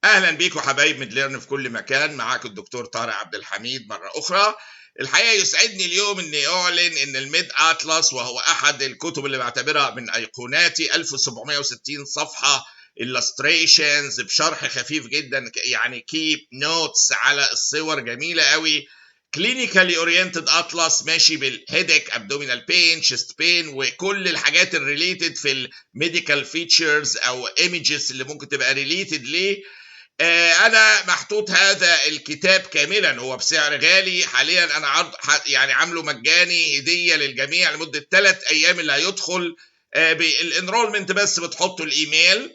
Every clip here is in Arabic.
اهلا بيكم حبايب ميدليرن في كل مكان. معاكم الدكتور طارق عبد الحميد مره اخرى. الحقيقه يسعدني اليوم اني اعلن ان الميد اتلس، وهو احد الكتب اللي بعتبرها من ايقوناتي، 1760 صفحه illustrations بشرح خفيف جدا، يعني كيب نوتس على الصور جميله قوي. كلينيكالي اورينتد اتلس ماشي بالهيدك، ابدومينال بين، شيست بين، وكل الحاجات الريليتد في الميديكال فيتشرز او ايمجز اللي ممكن تبقى ريليتد ليه. انا محطوط هذا الكتاب كاملا، هو بسعر غالي حاليا. انا يعني عامله مجاني هديه للجميع لمده 3 ايام. اللي هيدخل بالانرولمنت بس بتحطوا الايميل،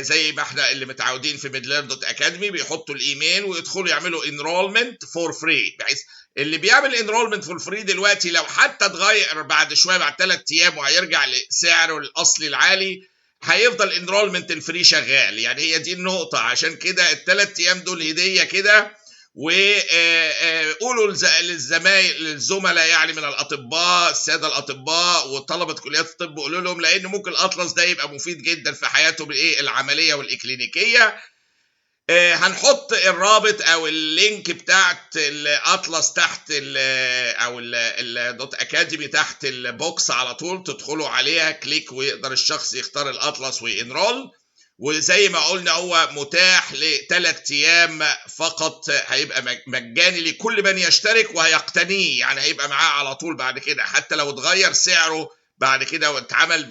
زي ما احنا اللي متعودين في Medlearn.academy، بيحطوا الايميل ويدخلوا يعملوا انرولمنت فور فري، بحيث اللي بيعمل انرولمنت فور فري دلوقتي لو حتى اتغير بعد شويه، بعد 3 ايام، وهيرجع لسعره الاصلي العالي، هيفضل انرولمنت الفري شغال. يعني هي دي النقطة، عشان كده ال3 ايام دول هدية كده. وقولوا للزمايل للزملاء يعني من الأطباء، السادة الأطباء وطلبة كليات الطب، قولوا لهم، لأن ممكن الأطلس ده يبقى مفيد جدا في حياتهم العملية والإكلينيكية. هنحط الرابط او اللينك بتاعت الاطلس تحت او الدوت اكاديمي تحت البوكس على طول، تدخلوا عليها كليك ويقدر الشخص يختار الاطلس وينرول. وزي ما قلنا هو متاح ل3 ايام فقط، هيبقى مجاني لكل من يشترك وهيقتنيه، يعني هيبقى معاه على طول بعد كده، حتى لو اتغير سعره بعد كده واتعمل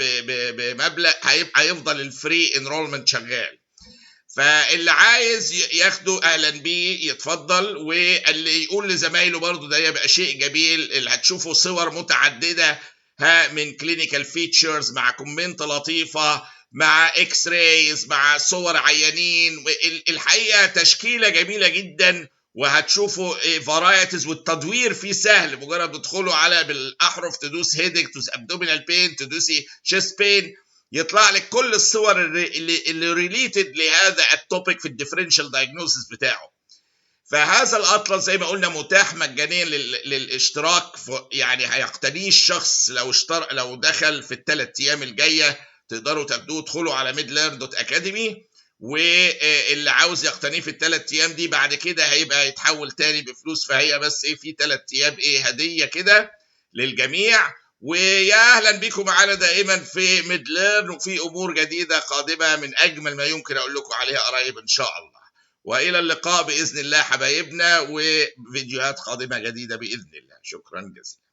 بمبلغ هيفضل الفري انرولمنت شغال. فاللي عايز ياخده اهلا بيه يتفضل، واللي يقول لزمايله برضه ده يبقى شيء جميل. اللي هتشوفوا صور متعدده من كلينيكال فيتشرز، مع كومنت لطيفه، مع اكس رايز، مع صور عيانين. الحقيقه تشكيله جميله جدا، وهتشوفوا فرايتيز، والتدوير فيه سهل. مجرد تدخلوا على بالاحرف، تدوس هيدك، تدوس ابدومينال بين، تدوسي شيست بين، يطلع لك كل الصور اللي ريليتد لهذا التوبيك في الديفرنشال دايجنوسيس بتاعه. فهذا الاطلس زي ما قلنا متاح مجانيا للاشتراك، يعني هيقتنيه الشخص لو دخل في ال3 ايام الجايه. تقدروا تاخدوه، ادخلوا على Medlearn.academy، واللي عاوز يقتنيه في ال3 ايام دي بعد كده هيبقى يتحول تاني بفلوس. فهي بس في 3 ايام هديه كده للجميع. ويا اهلا بكم معانا دائما في ميدليرن، وفي امور جديده قادمه من اجمل ما يمكن اقول لكم عليها قريب ان شاء الله. والى اللقاء باذن الله حبايبنا، وفيديوهات قادمه جديده باذن الله. شكرا جزيلا.